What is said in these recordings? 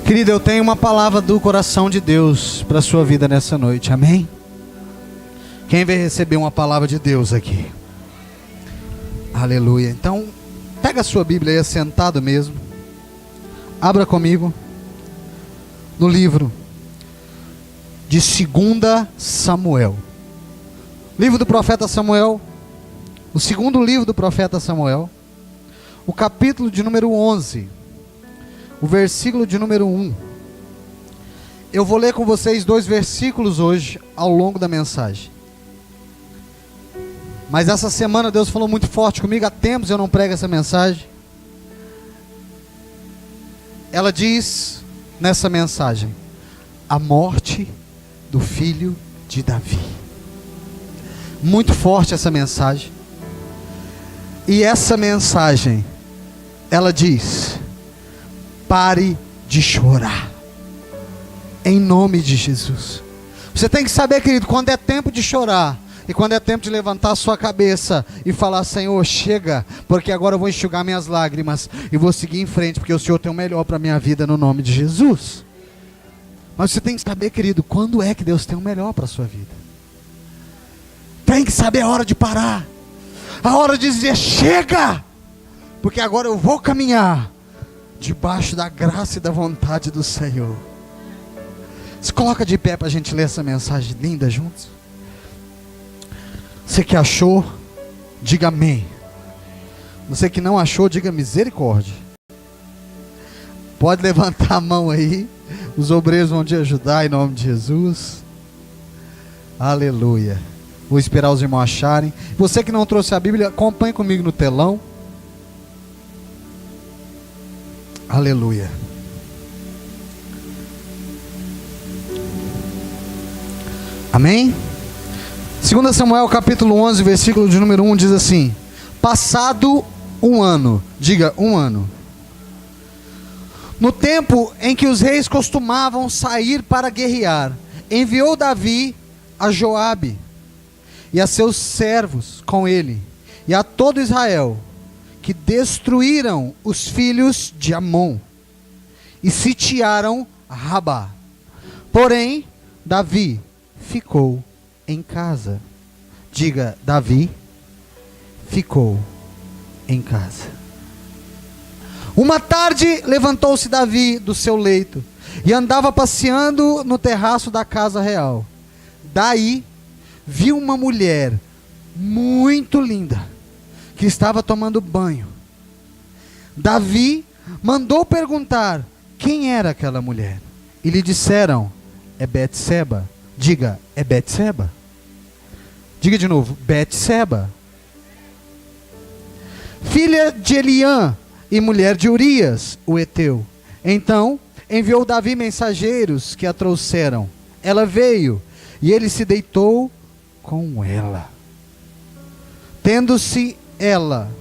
Querido, eu tenho uma palavra do coração de Deus para a sua vida nessa noite, amém? Quem vai receber uma palavra de Deus aqui? Aleluia. Então, pega a sua Bíblia aí, assentado mesmo. Abra comigo no livro de 2 Samuel. Livro do profeta Samuel, o segundo livro do profeta Samuel, o capítulo de número 11, o versículo de número 1. Eu vou ler com vocês 2 versículos hoje, ao longo da mensagem. Mas essa semana Deus falou muito forte comigo, há tempos eu não prego essa mensagem. Ela diz nessa mensagem: a morte do filho de Davi. Muito forte essa mensagem. E essa mensagem, ela diz: pare de chorar, em nome de Jesus. Você tem que saber, querido, quando é tempo de chorar e quando é tempo de levantar a sua cabeça e falar: Senhor, chega, porque agora eu vou enxugar minhas lágrimas e vou seguir em frente, porque o Senhor tem o melhor para a minha vida, no nome de Jesus. Mas você tem que saber, querido, quando é que Deus tem o melhor para a sua vida. Tem que saber a hora de parar, a hora de dizer: chega, porque agora eu vou caminhar debaixo da graça e da vontade do Senhor. Se coloca de pé para a gente ler essa mensagem linda juntos. Você que achou, diga amém. Você que não achou, diga misericórdia. Pode levantar a mão aí. Os obreiros vão te ajudar em nome de Jesus. Aleluia. Vou esperar os irmãos acharem. Você que não trouxe a Bíblia, acompanhe comigo no telão. Aleluia. Amém? 2 Samuel capítulo 11, versículo de número 1 diz assim: passado um ano, diga um ano, no tempo em que os reis costumavam sair para guerrear, enviou Davi a Joabe e a seus servos com ele, e a todo Israel, que destruíram os filhos de Amon e sitiaram Rabá. Porém, Davi ficou em casa. Diga: Davi ficou em casa. Uma tarde levantou-se Davi do seu leito e andava passeando no terraço da casa real. Daí viu uma mulher muito linda que estava tomando banho. Davi mandou perguntar quem era aquela mulher, e lhe disseram: é Betseba. Diga: é Betseba. Diga de novo: Betseba, filha de Eliã e mulher de Urias, o heteu. Então enviou Davi mensageiros que a trouxeram. Ela veio e ele se deitou com ela. Tendo-se ela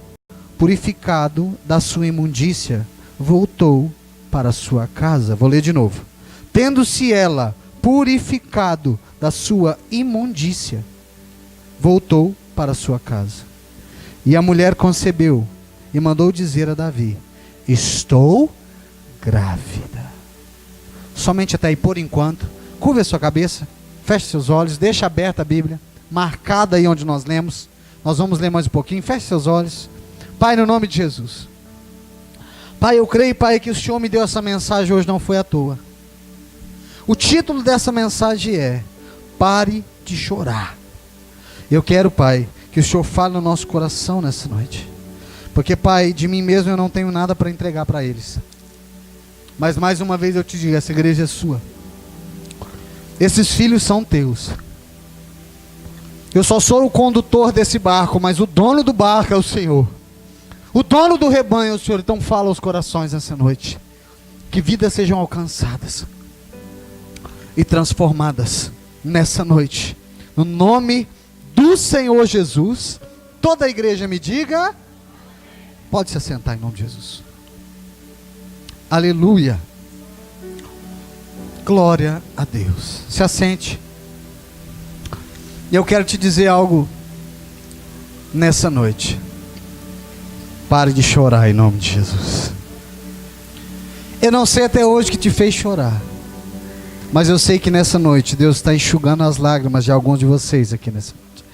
purificado da sua imundícia, voltou para sua casa. Vou ler de novo. Tendo-se ela purificado da sua imundícia, voltou para sua casa. E a mulher concebeu e mandou dizer a Davi: estou grávida. Somente até aí por enquanto. Curva a sua cabeça, feche seus olhos, deixa aberta a Bíblia, marcada aí onde nós lemos. Nós vamos ler mais um pouquinho. Feche seus olhos. Pai, no nome de Jesus, Pai, eu creio, Pai, que o Senhor me deu essa mensagem hoje, não foi à toa. O título dessa mensagem é: pare de chorar. Eu quero, Pai, que o Senhor fale no nosso coração nessa noite, porque, Pai, de mim mesmo eu não tenho nada para entregar para eles. Mas mais uma vez eu te digo: essa igreja é sua, esses filhos são teus. Eu só sou o condutor desse barco, mas o dono do barco é o Senhor. O dono do rebanho é o Senhor. Então fala aos corações nessa noite, que vidas sejam alcançadas e transformadas nessa noite, no nome do Senhor Jesus. Toda a igreja me diga. Pode se assentar em nome de Jesus. Aleluia. Glória a Deus. Se assente. E eu quero te dizer algo nessa noite. Pare de chorar em nome de Jesus. Eu não sei até hoje o que te fez chorar, mas eu sei que nessa noite Deus está enxugando as lágrimas de alguns de vocês aqui nessa noite.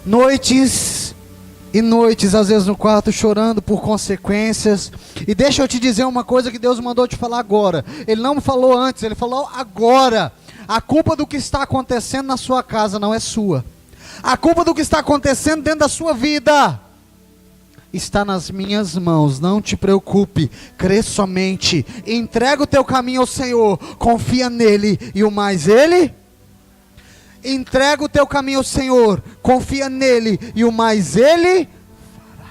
Noites e noites, às vezes no quarto chorando por consequências. E deixa eu te dizer uma coisa que Deus mandou te falar agora. Ele não me falou antes, Ele falou agora. A culpa do que está acontecendo na sua casa não é sua. A culpa do que está acontecendo dentro da sua vida está nas minhas mãos. Não te preocupe, crê somente, entrega o teu caminho ao Senhor, confia nele e o mais Ele. Entrega o teu caminho ao Senhor, confia nele e o mais Ele fará.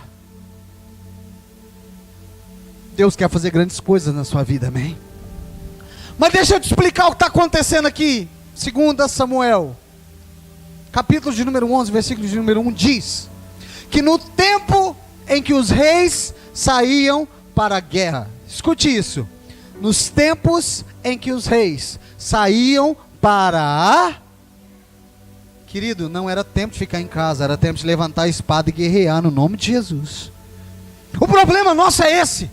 Deus quer fazer grandes coisas na sua vida, amém? Mas deixa eu te explicar o que está acontecendo aqui. 2 Samuel, capítulo de número 11, versículo de número 1, diz que no tempo em que os reis saíam para a guerra, escute isso, nos tempos em que os reis saíam para a... Querido, não era tempo de ficar em casa, era tempo de levantar a espada e guerrear no nome de Jesus. O problema nosso é esse.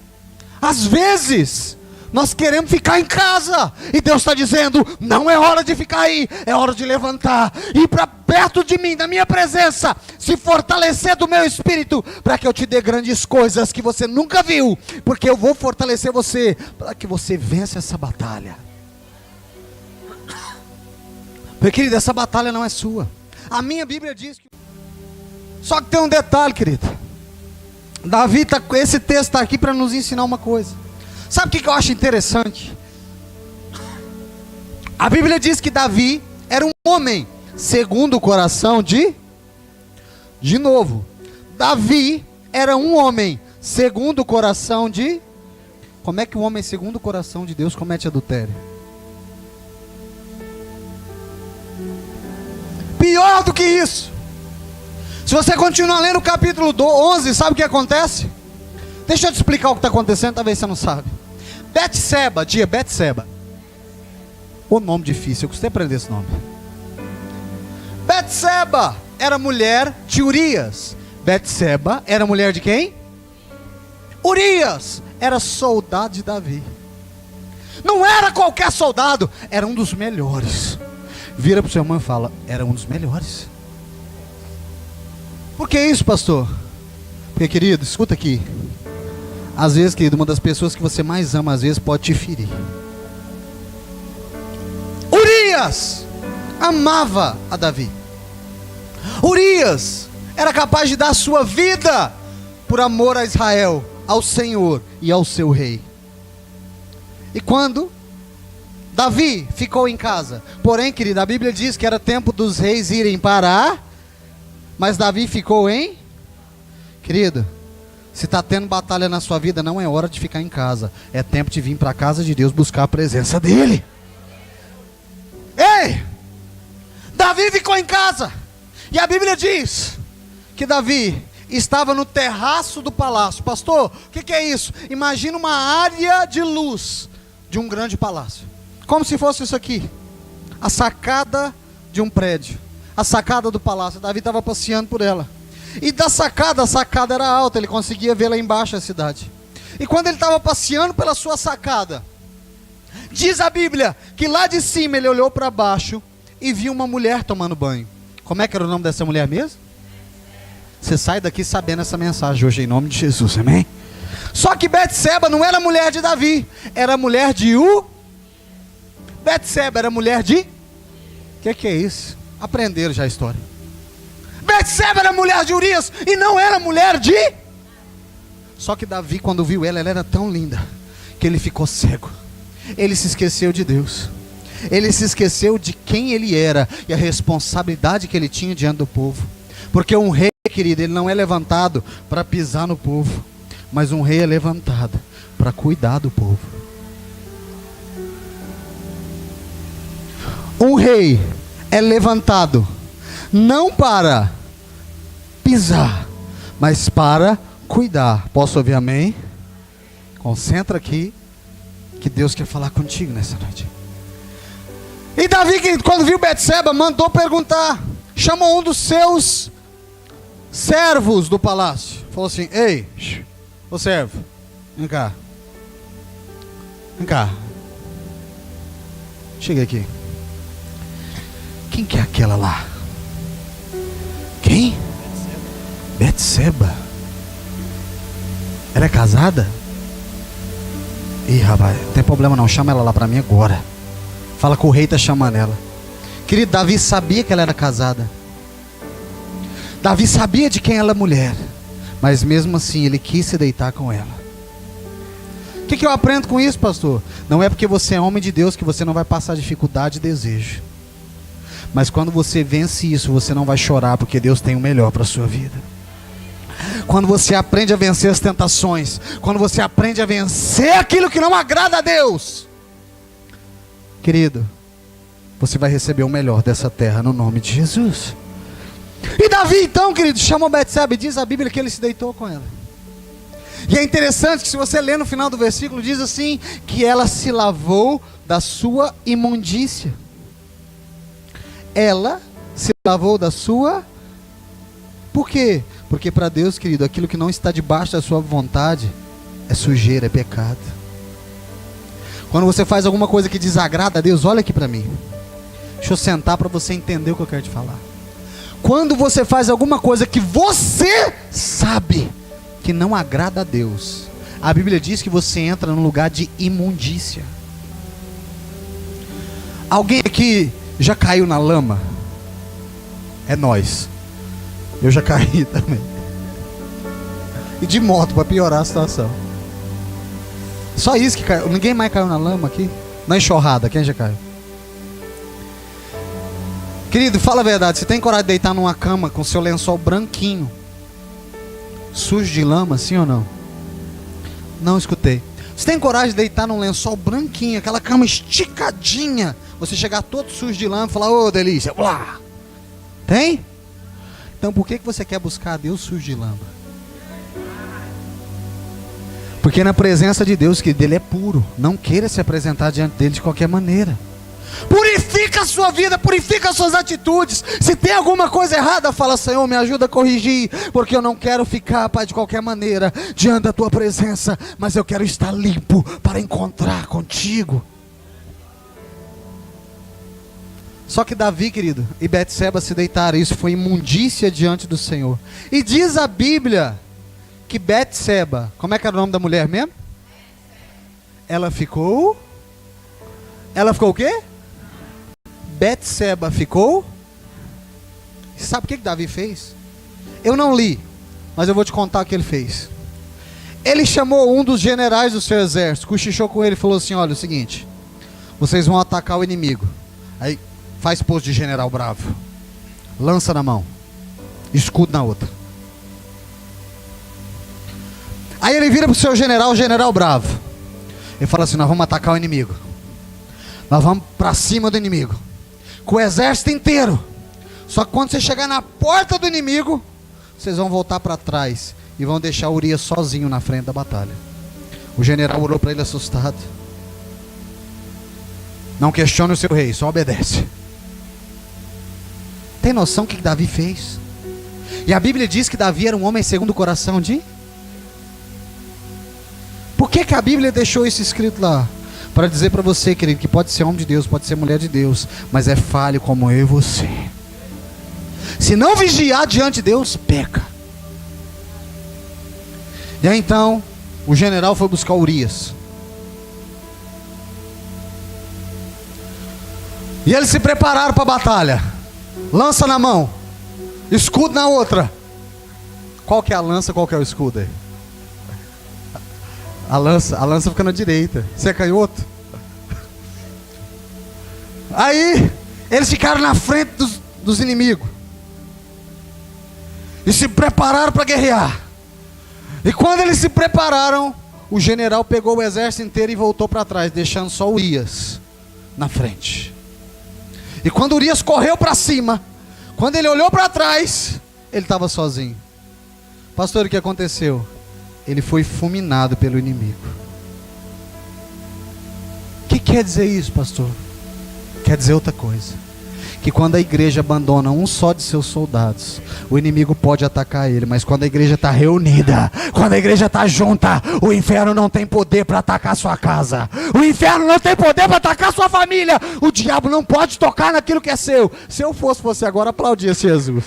Às vezes nós queremos ficar em casa, e Deus está dizendo, não é hora de ficar aí, é hora de levantar, ir para perto de mim, da minha presença, se fortalecer do meu espírito, para que eu te dê grandes coisas que você nunca viu, porque eu vou fortalecer você, para que você vença essa batalha. Porque, querido, essa batalha não é sua. A minha Bíblia diz que... Só que tem um detalhe, querido. Davi, esse texto está aqui para nos ensinar uma coisa. Sabe o que eu acho interessante? A Bíblia diz que Davi era um homem segundo o coração de... De novo, Davi era um homem segundo o coração de... Como é que um homem segundo o coração de Deus comete adultério? Pior do que isso. Se você continuar lendo o capítulo 11, sabe o que acontece? Deixa eu te explicar o que está acontecendo, talvez você não sabe. Betseba, diga Betseba. O nome difícil, eu gostei de aprender esse nome. Betseba era mulher de Urias. Betseba era mulher de quem? Urias era soldado de Davi. Não era qualquer soldado, era um dos melhores. Vira para o seu irmão e fala, era um dos melhores. Por que isso, pastor? Porque, querido, escuta aqui. Às vezes, querido, uma das pessoas que você mais ama, às vezes pode te ferir. Urias amava a Davi. Urias era capaz de dar a sua vida por amor a Israel, ao Senhor e ao seu rei. E quando Davi ficou em casa, porém, querido, a Bíblia diz que era tempo dos reis irem para... Mas Davi ficou em... Querido, se está tendo batalha na sua vida, não é hora de ficar em casa. É tempo de vir para a casa de Deus buscar a presença dEle. Ei! Davi ficou em casa. E a Bíblia diz que Davi estava no terraço do palácio. Pastor, o que é isso? Imagina uma área de luz de um grande palácio. Como se fosse isso aqui. A sacada de um prédio. A sacada do palácio. Davi estava passeando por ela. E da sacada, a sacada era alta, ele conseguia ver lá embaixo a cidade. E quando ele estava passeando pela sua sacada, diz a Bíblia que lá de cima ele olhou para baixo e viu uma mulher tomando banho. Como é que era o nome dessa mulher mesmo? Você sai daqui sabendo essa mensagem hoje em nome de Jesus, amém? Só que Betseba não era mulher de Davi, era mulher de Betseba era mulher de... O que é isso? Aprenderam já a história. Betseba era mulher de Urias e não era mulher de... Só que Davi, quando viu ela era tão linda que ele ficou cego. Ele se esqueceu de Deus. Ele se esqueceu de quem ele era e a responsabilidade que ele tinha diante do povo. Porque um rei, querido, ele não é levantado para pisar no povo, mas um rei é levantado para cuidar do povo. Um rei é levantado não para pisar, mas para cuidar. Posso ouvir amém? Concentra aqui, que Deus quer falar contigo nessa noite. E Davi, quando viu Betseba, mandou perguntar. Chamou um dos seus servos do palácio. Falou assim, ei, ô servo, vem cá. Vem cá. Chega aqui. Quem que é aquela lá? Quem? Betseba. Ela é casada? Ih, rapaz, não tem problema não, chama ela lá pra mim agora. Fala que o rei tá chamando ela. Querido, Davi sabia que ela era casada. Davi sabia de quem ela é mulher. Mas mesmo assim ele quis se deitar com ela. O que eu aprendo com isso, pastor? Não é porque você é homem de Deus que você não vai passar dificuldade e desejo. Mas quando você vence isso, você não vai chorar, porque Deus tem o melhor para a sua vida. Quando você aprende a vencer as tentações, quando você aprende a vencer aquilo que não agrada a Deus, querido, você vai receber o melhor dessa terra no nome de Jesus. E Davi então, querido, chamou Betseba e diz a Bíblia que ele se deitou com ela. E é interessante que se você ler no final do versículo, diz assim, que ela se lavou da sua imundícia. Ela se lavou da sua... Por quê? Porque para Deus, querido, aquilo que não está debaixo da sua vontade é sujeira, é pecado. Quando você faz alguma coisa que desagrada a Deus, olha aqui para mim. Deixa eu sentar para você entender o que eu quero te falar. Quando você faz alguma coisa que você sabe que não agrada a Deus, a Bíblia diz que você entra num lugar de imundícia. Alguém aqui já caiu na lama? É nós. Eu já caí também. E de moto, para piorar a situação. Só isso que caiu. Ninguém mais caiu na lama aqui? Na enxurrada, quem já caiu? Querido, fala a verdade. Você tem coragem de deitar numa cama com seu lençol branquinho, sujo de lama, sim ou não? Não escutei. Você tem coragem de deitar num lençol branquinho, aquela cama esticadinha, você chegar todo sujo de lama e falar, ô delícia, blá. Tem? Então por que você quer buscar a Deus sujo de lama? Porque na presença de Deus, que dele é puro. Não queira se apresentar diante dele de qualquer maneira. Purifica a sua vida, purifica as suas atitudes. Se tem alguma coisa errada, fala, Senhor, me ajuda a corrigir, porque eu não quero ficar, Pai, de qualquer maneira diante da tua presença, mas eu quero estar limpo para encontrar contigo. Só que Davi, querido, e Betseba se deitaram. Isso foi imundícia diante do Senhor. E diz a Bíblia que Betseba, como é que era o nome da mulher mesmo? Ela ficou o quê? Betseba ficou. Sabe o que Davi fez? Eu não li, mas eu vou te contar o que ele fez. Ele chamou um dos generais do seu exército, cochichou com ele e falou assim, olha, é o seguinte, vocês vão atacar o inimigo. Aí faz pose de general bravo, lança na mão, escudo na outra. Aí ele vira para o seu general, o general bravo. Ele fala assim, nós vamos atacar o inimigo. Nós vamos para cima do inimigo, com o exército inteiro. Só que quando você chegar na porta do inimigo, vocês vão voltar para trás e vão deixar Urias sozinho na frente da batalha. O general olhou para ele assustado. Não questione o seu rei, só obedece. Tem noção do que Davi fez? E a Bíblia diz que Davi era um homem segundo o coração de... Por que a Bíblia deixou isso escrito lá? Para dizer para você, querido, que pode ser homem de Deus, pode ser mulher de Deus, mas é falho como eu e você. Se não vigiar diante de Deus, peca. E aí então, o general foi buscar Urias. E eles se prepararam para a batalha. Lança na mão, escudo na outra. Qual que é a lança, qual que é o escudo aí? A lança fica na direita. Você é canhoto? Aí eles ficaram na frente dos inimigos e se prepararam para guerrear. E quando eles se prepararam, o general pegou o exército inteiro e voltou para trás, deixando só Urias na frente. E quando Urias correu para cima, quando ele olhou para trás, ele estava sozinho. Pastor, o que aconteceu? Ele foi fulminado pelo inimigo. O que quer dizer isso, pastor? Quer dizer outra coisa. que quando a igreja abandona um só de seus soldados, o inimigo pode atacar ele, mas quando a igreja está reunida, quando a igreja está junta, o inferno não tem poder para atacar sua casa, o inferno não tem poder para atacar sua família, o diabo não pode tocar naquilo que é seu. Se eu fosse você agora, aplaudia Jesus.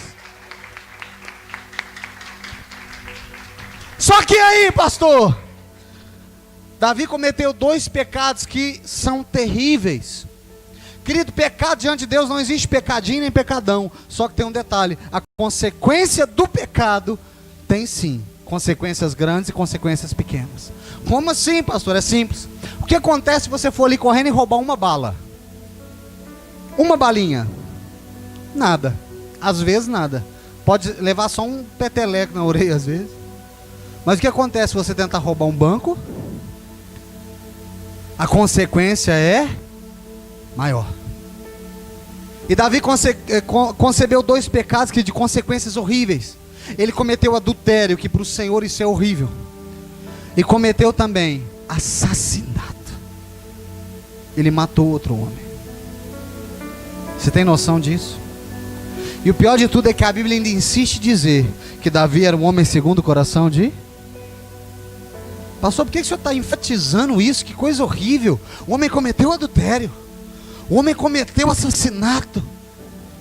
Só que aí, pastor, Davi cometeu 2 pecados que são terríveis. Querido, pecado diante de Deus não existe pecadinho nem pecadão. Só que tem um detalhe: a consequência do pecado tem sim consequências grandes e consequências pequenas. Como assim, pastor? É simples. O que acontece se você for ali correndo e roubar uma bala? Uma balinha? Nada. Às vezes nada. Pode levar só um peteleco na orelha às vezes. Mas o que acontece se você tentar roubar um banco? A consequência é maior. E Davi concebeu 2 pecados que de consequências horríveis. Ele cometeu adultério, que para o Senhor isso é horrível. E cometeu também assassinato. Ele matou outro homem. Você tem noção disso? E o pior de tudo é que a Bíblia ainda insiste em dizer que Davi era um homem segundo o coração de... Pastor, por que o senhor está enfatizando isso? Que coisa horrível. O homem cometeu adultério. O homem cometeu assassinato.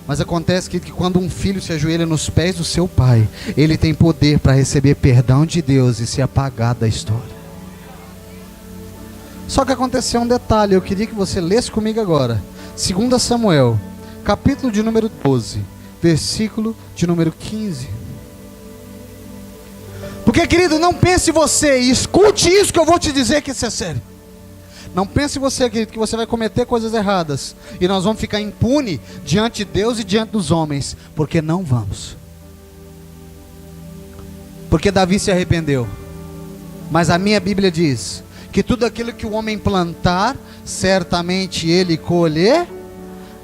Mas acontece que quando um filho se ajoelha nos pés do seu pai, ele tem poder para receber perdão de Deus e se apagar da história. Só que aconteceu um detalhe, eu queria que você lesse comigo agora. 2 Samuel, capítulo de número 12, versículo de número 15. Porque, querido, não pense você, e escute isso que eu vou te dizer, que isso é sério. Não pense você, querido, que você vai cometer coisas erradas e nós vamos ficar impune diante de Deus e diante dos homens, porque não vamos. Porque Davi se arrependeu. Mas a minha Bíblia diz que tudo aquilo que o homem plantar, certamente ele colher.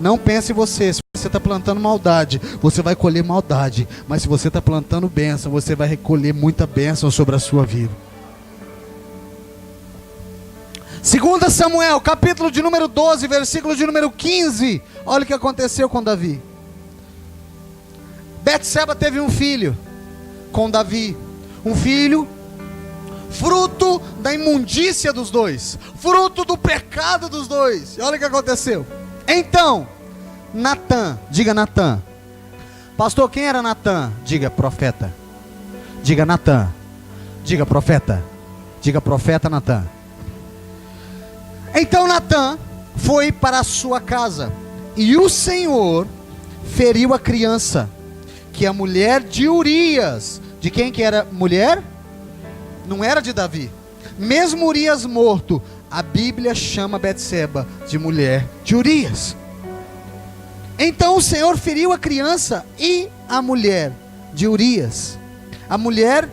Não pense você, se você está plantando maldade, você vai colher maldade. Mas se você está plantando bênção, você vai recolher muita bênção sobre a sua vida. 2 Samuel, capítulo de número 12, versículo de número 15. Olha o que aconteceu com Davi. Betseba teve um filho com Davi. Um filho fruto da imundícia dos dois, fruto do pecado dos dois. E olha o que aconteceu. Então, Natã, diga Natã. Pastor, quem era Natã? Diga profeta. Diga Natã. Diga profeta. Diga profeta Natã. Então Natã foi para a sua casa, e o Senhor feriu a criança, que é a mulher de Urias. De quem que era mulher? Não era de Davi. Mesmo Urias morto, a Bíblia chama Betseba de mulher de Urias. Então o Senhor feriu a criança e a mulher de Urias. A mulher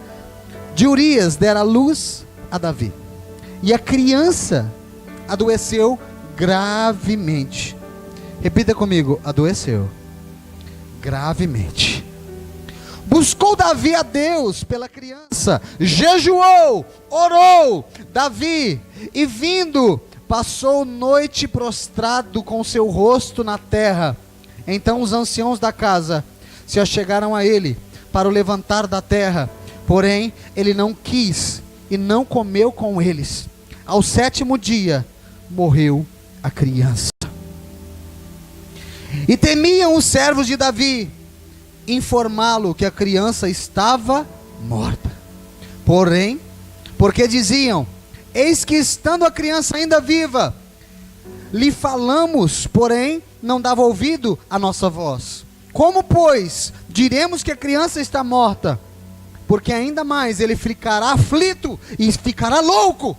de Urias dera luz a Davi, e a criança adoeceu gravemente. Repita comigo: adoeceu gravemente. Buscou Davi a Deus pela criança, jejuou, orou. Davi, e vindo, passou noite prostrado com seu rosto na terra. Então os anciãos da casa se achegaram a ele para o levantar da terra, porém ele não quis e não comeu com eles. Ao 7º dia morreu a criança. E temiam os servos de Davi informá-lo que a criança estava morta. Porém, porque diziam: eis que estando a criança ainda viva, lhe falamos, porém não dava ouvido à nossa voz. Como, pois, diremos que a criança está morta? Porque ainda mais ele ficará aflito e ficará louco.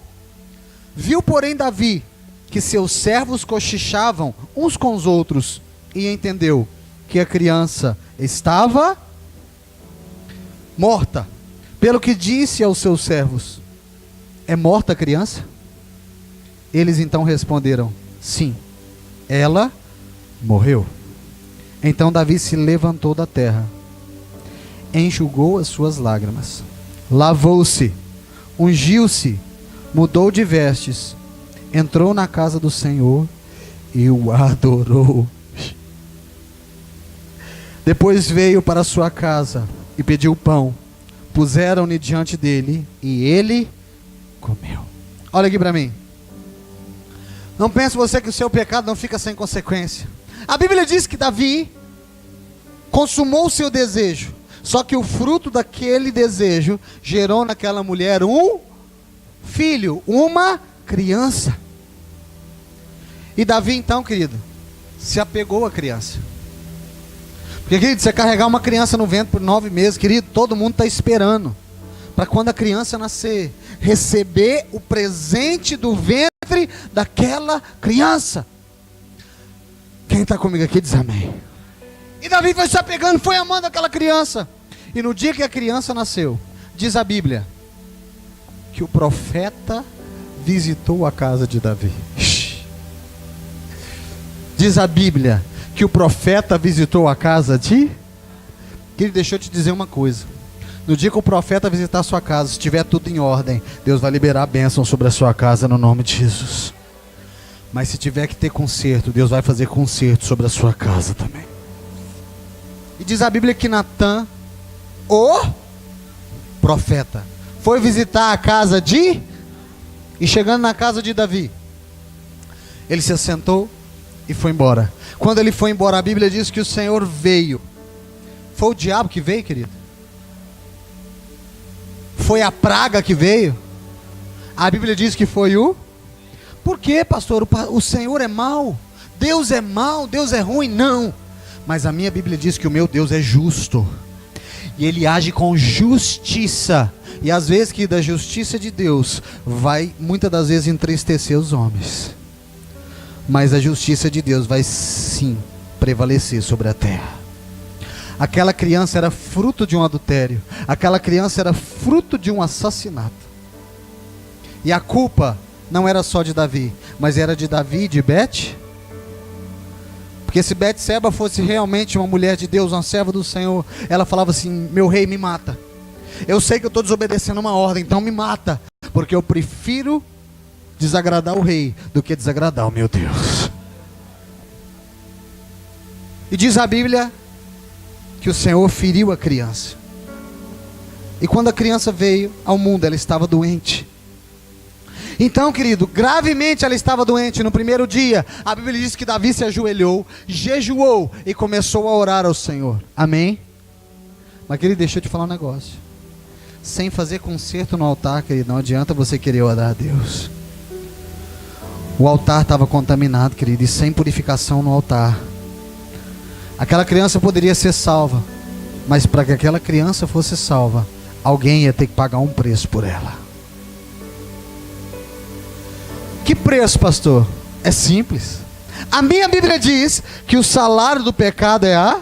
Viu, porém, Davi que seus servos cochichavam uns com os outros, e entendeu que a criança estava morta. Pelo que disse aos seus servos: é morta a criança? Eles então responderam: sim, ela morreu. Então Davi se levantou da terra, enxugou as suas lágrimas, lavou-se, ungiu-se, mudou de vestes, entrou na casa do Senhor e o adorou. Depois veio para sua casa e pediu pão. Puseram-lhe diante dele e ele comeu. Olha aqui para mim. Não pense você que o seu pecado não fica sem consequência. A Bíblia diz que Davi consumou o seu desejo. Só que o fruto daquele desejo gerou naquela mulher um filho, uma criança. E Davi então, querido, se apegou à criança. Porque, querido, você carregar uma criança no ventre por 9 meses, querido, todo mundo está esperando. Para quando a criança nascer, receber o presente do ventre daquela criança. Quem está comigo aqui diz amém. E Davi foi se apegando, foi amando aquela criança. E no dia que a criança nasceu, diz a Bíblia, que o profeta visitou a casa de Davi. Diz a Bíblia que o profeta visitou a casa de... Querido, deixa eu te dizer uma coisa. No dia que o profeta visitar a sua casa, se estiver tudo em ordem, Deus vai liberar a bênção sobre a sua casa no nome de Jesus. Mas se tiver que ter conserto, Deus vai fazer conserto sobre a sua casa também. E diz a Bíblia que Natã, o profeta, foi visitar a casa de... E chegando na casa de Davi, ele se assentou e foi embora. Quando ele foi embora, a Bíblia diz que o Senhor veio. Foi o diabo que veio, querido? Foi a praga que veio? A Bíblia diz que foi o... Por quê, pastor? O Senhor é mau? Deus é mau? Deus é ruim? Não. Mas a minha Bíblia diz que o meu Deus é justo. E Ele age com justiça. E às vezes que da justiça de Deus vai muitas das vezes entristecer os homens. Mas a justiça de Deus vai sim prevalecer sobre a terra. Aquela criança era fruto de um adultério. Aquela criança era fruto de um assassinato. E a culpa não era só de Davi, mas era de Davi e de Bet. Porque se Betseba fosse realmente uma mulher de Deus, uma serva do Senhor, ela falava assim: meu rei, me mata. Eu sei que eu estou desobedecendo uma ordem, então me mata. Porque eu prefiro desagradar o rei do que desagradar o meu Deus. E diz a Bíblia que o Senhor feriu a criança. E quando a criança veio ao mundo, ela estava doente. Então, querido, gravemente ela estava doente. No primeiro dia, a Bíblia diz que Davi se ajoelhou, jejuou e começou a orar ao Senhor. Amém? Mas, querido, deixa eu te falar um negócio. Sem fazer conserto no altar, querido, não adianta você querer orar a Deus. O altar estava contaminado, querido, e sem purificação no altar. Aquela criança poderia ser salva, mas para que aquela criança fosse salva, alguém ia ter que pagar um preço por ela. Que preço, pastor? É simples. A minha Bíblia diz que o salário do pecado é a...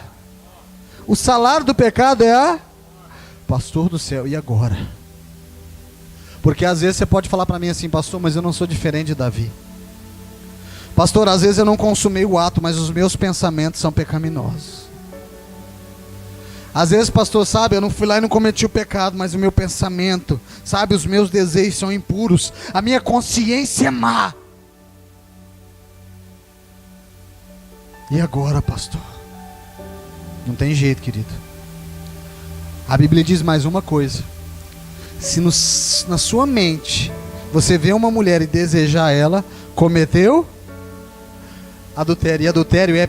O salário do pecado é a... Pastor do céu, e agora? Porque às vezes você pode falar para mim assim: pastor, mas eu não sou diferente de Davi. Pastor, às vezes eu não consumei o ato, mas os meus pensamentos são pecaminosos. Às vezes, pastor, sabe, eu não fui lá e não cometi o pecado, mas o meu pensamento, sabe, os meus desejos são impuros, a minha consciência é má. E agora, pastor? Não tem jeito, querido. A Bíblia diz mais uma coisa: se na sua mente você vê uma mulher e desejar ela, cometeu adultério. E adultério é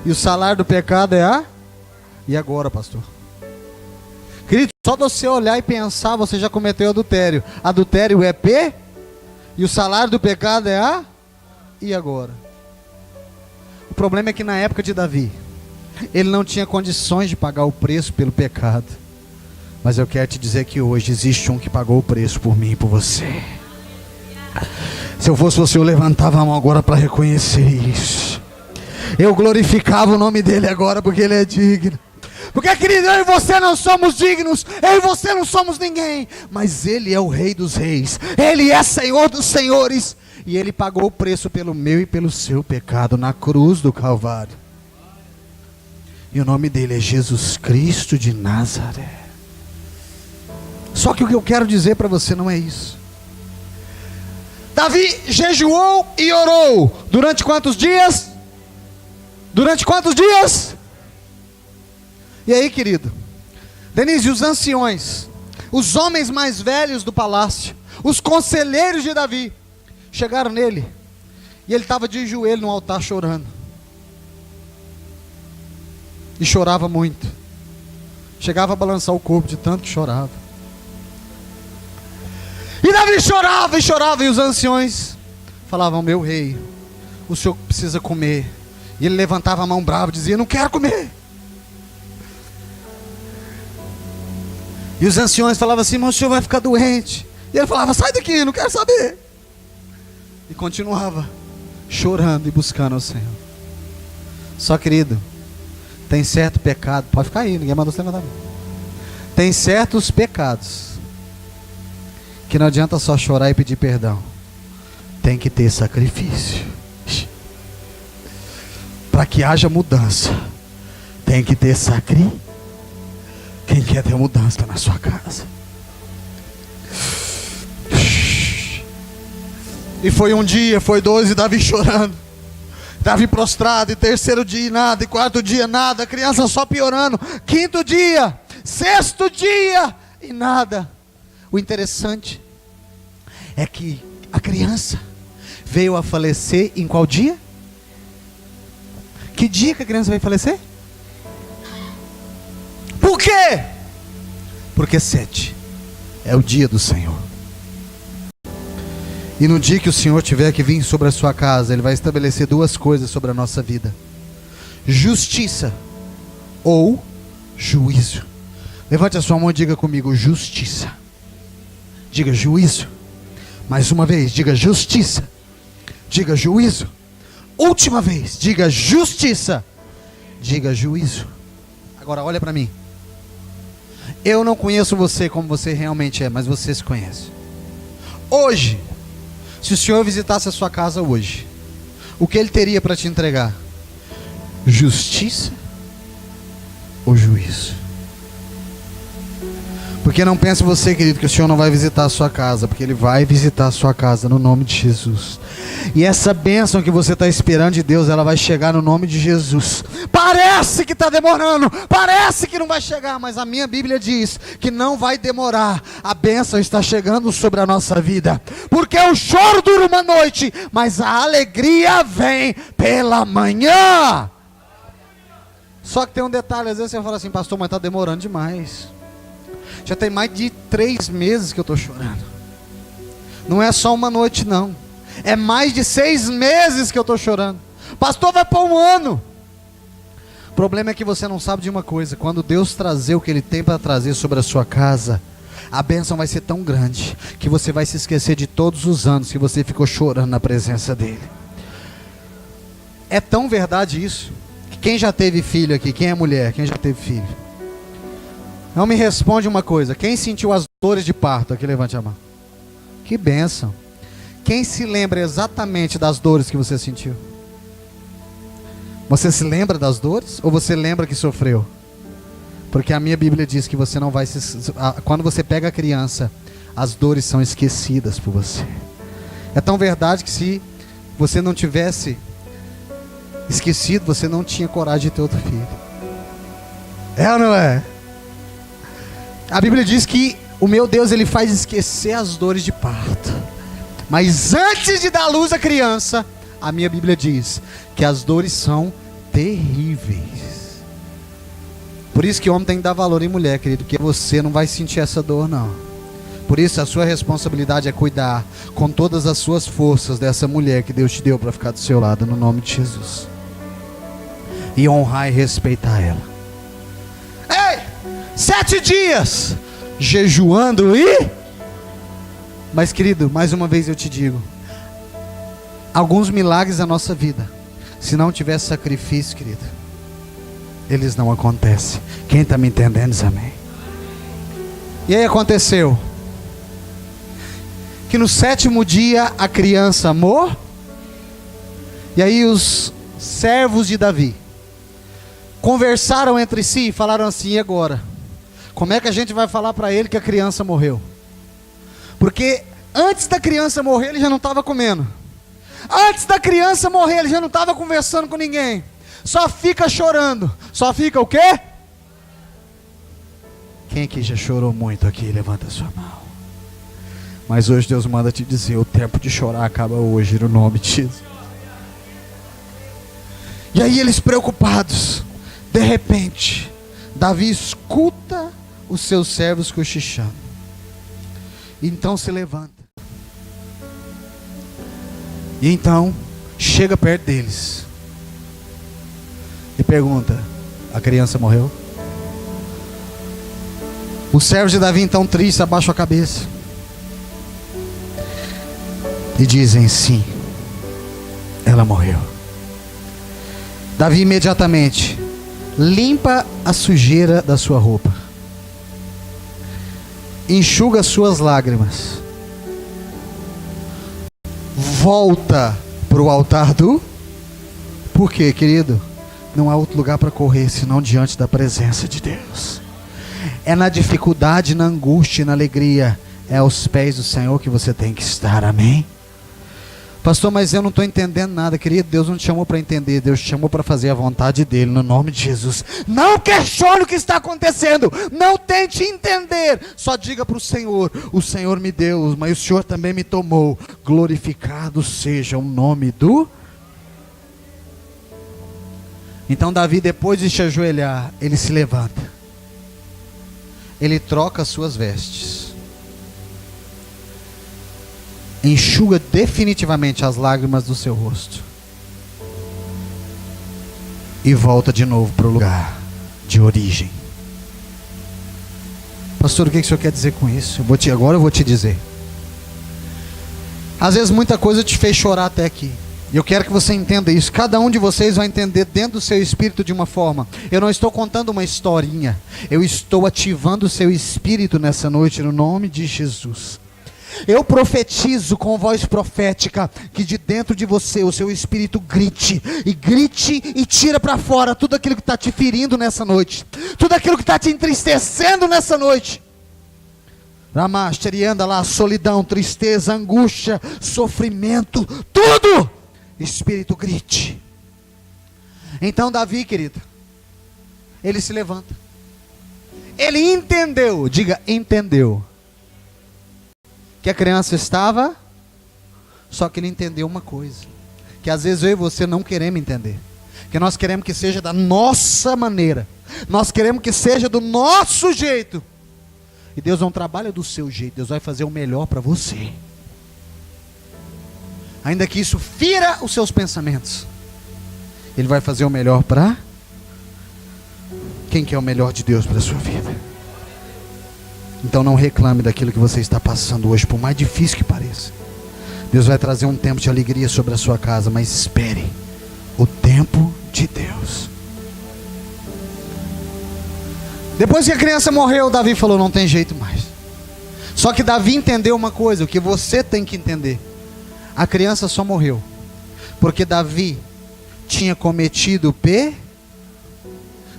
e o salário do pecado é a... E agora, pastor? Querido, só você olhar e pensar, você já cometeu adultério. Adultério é e o salário do pecado é a... E agora? O problema é que na época de Davi, ele não tinha condições de pagar o preço pelo pecado. Mas eu quero te dizer que hoje existe um que pagou o preço por mim e por você. Se eu fosse você, eu levantava a mão agora para reconhecer isso. Eu glorificava o nome dele agora, porque ele é digno. Porque, querido, eu e você não somos dignos, eu e você não somos ninguém, mas Ele é o Rei dos Reis, Ele é Senhor dos Senhores, e Ele pagou o preço pelo meu e pelo seu pecado na cruz do Calvário. E o nome dele é Jesus Cristo de Nazaré. Só que o que eu quero dizer para você não é isso. Davi jejuou e orou durante quantos dias? Durante quantos dias? E aí, querido, Denise, os anciões, os homens mais velhos do palácio, os conselheiros de Davi, chegaram nele, e ele estava de joelho no altar chorando, e chorava muito, chegava a balançar o corpo de tanto que chorava, e Davi chorava e chorava, e os anciões falavam: meu rei, o senhor precisa comer. E ele levantava a mão brava e dizia: não quero comer. E os anciões falavam assim: mas o senhor vai ficar doente. E ele falava: sai daqui, não quero saber. E continuava chorando e buscando ao Senhor. Só, querido, tem certo pecado, pode ficar aí, ninguém mandou você levantar. Tem certos pecados que não adianta só chorar e pedir perdão, tem que ter sacrifício. Para que haja mudança, tem que ter sacrifício. Quem quer ter mudança na sua casa? E foi um dia, foi dois, e Davi chorando, Davi prostrado, e terceiro dia nada, e quarto dia nada, a criança só piorando, quinto dia, sexto dia e nada. O interessante é que a criança veio a falecer em qual dia? Que dia que a criança veio falecer? Por quê? Porque 7 é o dia do Senhor. E no dia que o Senhor tiver que vir sobre a sua casa, Ele vai estabelecer duas coisas sobre a nossa vida: justiça ou juízo. Levante a sua mão e diga comigo: justiça. Diga juízo. Mais uma vez, diga justiça. Diga juízo. Última vez, diga justiça. Diga juízo. Agora olha para mim. Eu não conheço você como você realmente é, mas você se conhece. Hoje, se o Senhor visitasse a sua casa hoje, o que Ele teria para te entregar? Justiça ou juízo? Porque não pense você, querido, que o Senhor não vai visitar a sua casa, porque Ele vai visitar a sua casa no nome de Jesus. E essa bênção que você está esperando de Deus, ela vai chegar no nome de Jesus. Parece que está demorando, parece que não vai chegar, mas a minha Bíblia diz que não vai demorar. A bênção está chegando sobre a nossa vida, porque o choro dura uma noite, mas a alegria vem pela manhã. Só que tem um detalhe, às vezes você fala assim: pastor, mas está demorando demais. Já tem mais de 3 meses que eu estou chorando. Não é só uma noite não, é mais de 6 meses que eu estou chorando. Pastor, vai para um ano. O problema é que você não sabe de uma coisa: quando Deus trazer o que Ele tem para trazer sobre a sua casa, a bênção vai ser tão grande que você vai se esquecer de todos os anos que você ficou chorando na presença dEle. É tão verdade isso, que quem já teve filho aqui, quem é mulher, quem já teve filho, não me responde uma coisa: quem sentiu as dores de parto? Aqui, levante a mão. Que bênção. Quem se lembra exatamente das dores que você sentiu? Você se lembra das dores? Ou você lembra que sofreu? Porque a minha Bíblia diz que você não vai quando você pega a criança, as dores são esquecidas por você. É tão verdade que se você não tivesse esquecido, você não tinha coragem de ter outro filho. É ou não é? A Bíblia diz que o meu Deus, Ele faz esquecer as dores de parto. Mas antes de dar luz à criança, a minha Bíblia diz que as dores são terríveis. Por isso que o homem tem que dar valor em mulher, querido, porque você não vai sentir essa dor não. Por isso a sua responsabilidade é cuidar com todas as suas forças dessa mulher que Deus te deu para ficar do seu lado, no nome de Jesus. E honrar e respeitar ela. 7 dias jejuando e... Mas, querido, mais uma vez eu te digo, alguns milagres na nossa vida, se não tiver sacrifício, querido, eles não acontecem. Quem está me entendendo diz amém. E aí aconteceu que no 7º dia a criança amou. E aí os servos de Davi conversaram entre si e falaram assim: e agora? Como é que a gente vai falar para ele que a criança morreu? Porque antes da criança morrer ele já não estava comendo. Antes da criança morrer ele já não estava conversando com ninguém. Só fica chorando. Só fica o quê? Quem aqui já chorou muito aqui? Levanta a sua mão. Mas hoje Deus manda te dizer, o tempo de chorar acaba hoje, no nome de Jesus. E aí eles preocupados, de repente, Davi escuta os seus servos cochichando. Então se levanta. E então chega perto deles e pergunta: a criança morreu? Os servos de Davi então tristes abaixam a cabeça e dizem: sim, ela morreu. Davi imediatamente limpa a sujeira da sua roupa, enxuga as suas lágrimas, volta para o altar do... Por quê, querido? Não há outro lugar para correr senão diante da presença de Deus. É na dificuldade, na angústia, na alegria, é aos pés do Senhor que você tem que estar, amém? Pastor, mas eu não estou entendendo nada, querido. Deus não te chamou para entender, Deus te chamou para fazer a vontade dEle, no nome de Jesus. Não questione o que está acontecendo, não tente entender, só diga para o Senhor me deu, mas o Senhor também me tomou. Glorificado seja o nome do... Então Davi, depois de se ajoelhar, ele se levanta, ele troca as suas vestes, enxuga definitivamente as lágrimas do seu rosto e volta de novo para o lugar de origem. Pastor, o que o senhor quer dizer com isso? Agora eu vou te dizer. Às vezes muita coisa te fez chorar até aqui, e eu quero que você entenda isso. Cada um de vocês vai entender dentro do seu espírito de uma forma. Eu não estou contando uma historinha, eu estou ativando o seu espírito nessa noite, no nome de Jesus. Eu profetizo com voz profética que de dentro de você o seu espírito grite e tira para fora tudo aquilo que está te ferindo nessa noite, tudo aquilo que está te entristecendo nessa noite. Ramasteri, anda lá, solidão, tristeza, angústia, sofrimento, tudo. Espírito grite. Então Davi, querido, ele se levanta, ele entendeu, diga entendeu, que a criança estava, só que ele entendeu uma coisa, que às vezes eu e você não queremos entender, que nós queremos que seja da nossa maneira, nós queremos que seja do nosso jeito, e Deus não trabalha do seu jeito, Deus vai fazer o melhor para você, ainda que isso fira os seus pensamentos, Ele vai fazer o melhor para... Quem quer o melhor de Deus para a sua vida? Então não reclame daquilo que você está passando hoje, por mais difícil que pareça. Deus vai trazer um tempo de alegria sobre a sua casa, mas espere o tempo de Deus. Depois que a criança morreu, Davi falou: não tem jeito mais. Só que Davi entendeu uma coisa, o que você tem que entender: a criança só morreu porque Davi tinha cometido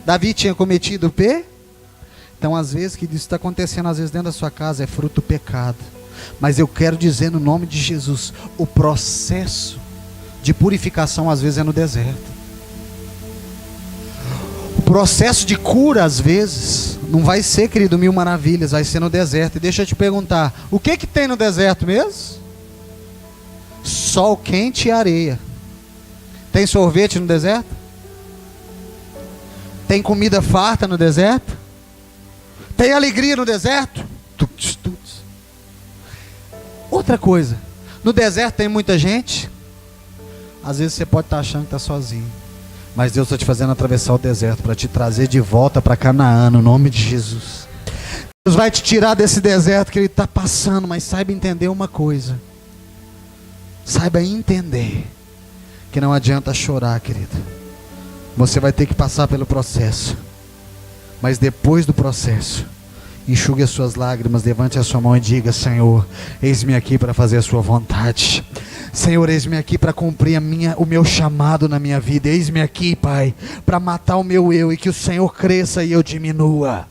Davi tinha cometido Então às vezes, que isso está acontecendo às vezes dentro da sua casa, é fruto do pecado. Mas eu quero dizer no nome de Jesus, o processo de purificação às vezes é no deserto. O processo de cura às vezes não vai ser, querido, 1000 maravilhas, vai ser no deserto. E deixa eu te perguntar, o que tem no deserto mesmo? Sol quente e areia. Tem sorvete no deserto? Tem comida farta no deserto? Tem alegria no deserto? Outra coisa, no deserto tem muita gente. Às vezes você pode estar achando que está sozinho, mas Deus está te fazendo atravessar o deserto para te trazer de volta para Canaã, no nome de Jesus. Deus vai te tirar desse deserto que Ele está passando, mas saiba entender uma coisa. Saiba entender que não adianta chorar, querido. Você vai ter que passar pelo processo, mas depois do processo, enxugue as suas lágrimas, levante a sua mão e diga: Senhor, eis-me aqui para fazer a sua vontade. Senhor, eis-me aqui para cumprir o meu chamado na minha vida. Eis-me aqui, Pai, para matar o meu eu e que o Senhor cresça e eu diminua.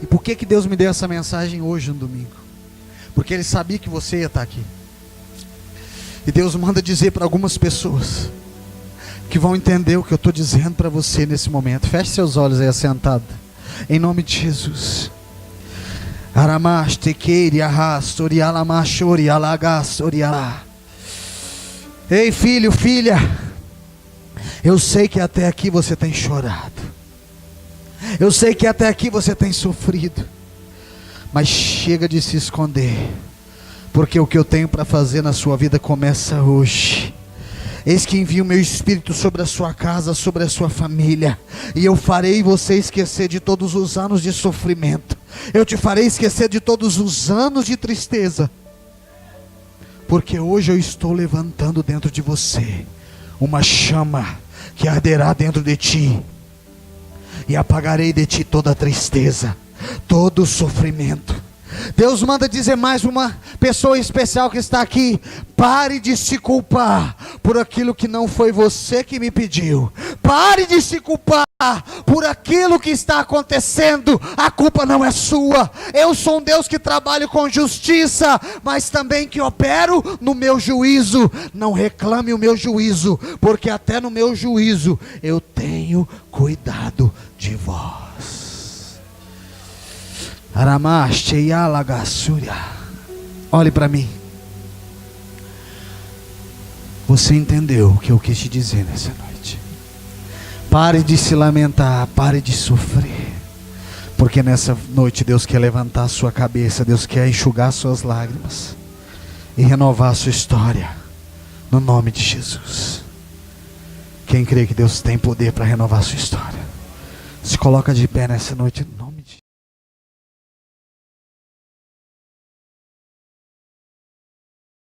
E por que Deus me deu essa mensagem hoje no domingo? Porque Ele sabia que você ia estar aqui. E Deus manda dizer para algumas pessoas que vão entender o que eu estou dizendo para você nesse momento. Feche seus olhos aí assentado. Em nome de Jesus. Aramaste queire arrastori alamachori alagastori alá. Ei, filho, filha, eu sei que até aqui você tem chorado. Eu sei que até aqui você tem sofrido. Mas chega de se esconder, porque o que eu tenho para fazer na sua vida começa hoje. Eis que envio o meu Espírito sobre a sua casa, sobre a sua família, e eu farei você esquecer de todos os anos de sofrimento. Eu te farei esquecer de todos os anos de tristeza, porque hoje eu estou levantando dentro de você uma chama que arderá dentro de ti, e apagarei de ti toda a tristeza, todo o sofrimento. Deus manda dizer mais uma pessoa especial que está aqui: pare de se culpar por aquilo que não foi você que me pediu. Pare de se culpar por aquilo que está acontecendo. A culpa não é sua. Eu sou um Deus que trabalho com justiça, mas também que opero no meu juízo. Não reclame o meu juízo, porque até no meu juízo eu tenho cuidado de vós. Olhe para mim. Você entendeu o que eu quis te dizer nessa noite? Pare de se lamentar, pare de sofrer, porque nessa noite Deus quer levantar a sua cabeça, Deus quer enxugar suas lágrimas e renovar a sua história, no nome de Jesus. Quem crê que Deus tem poder para renovar a sua história, se coloca de pé nessa noite.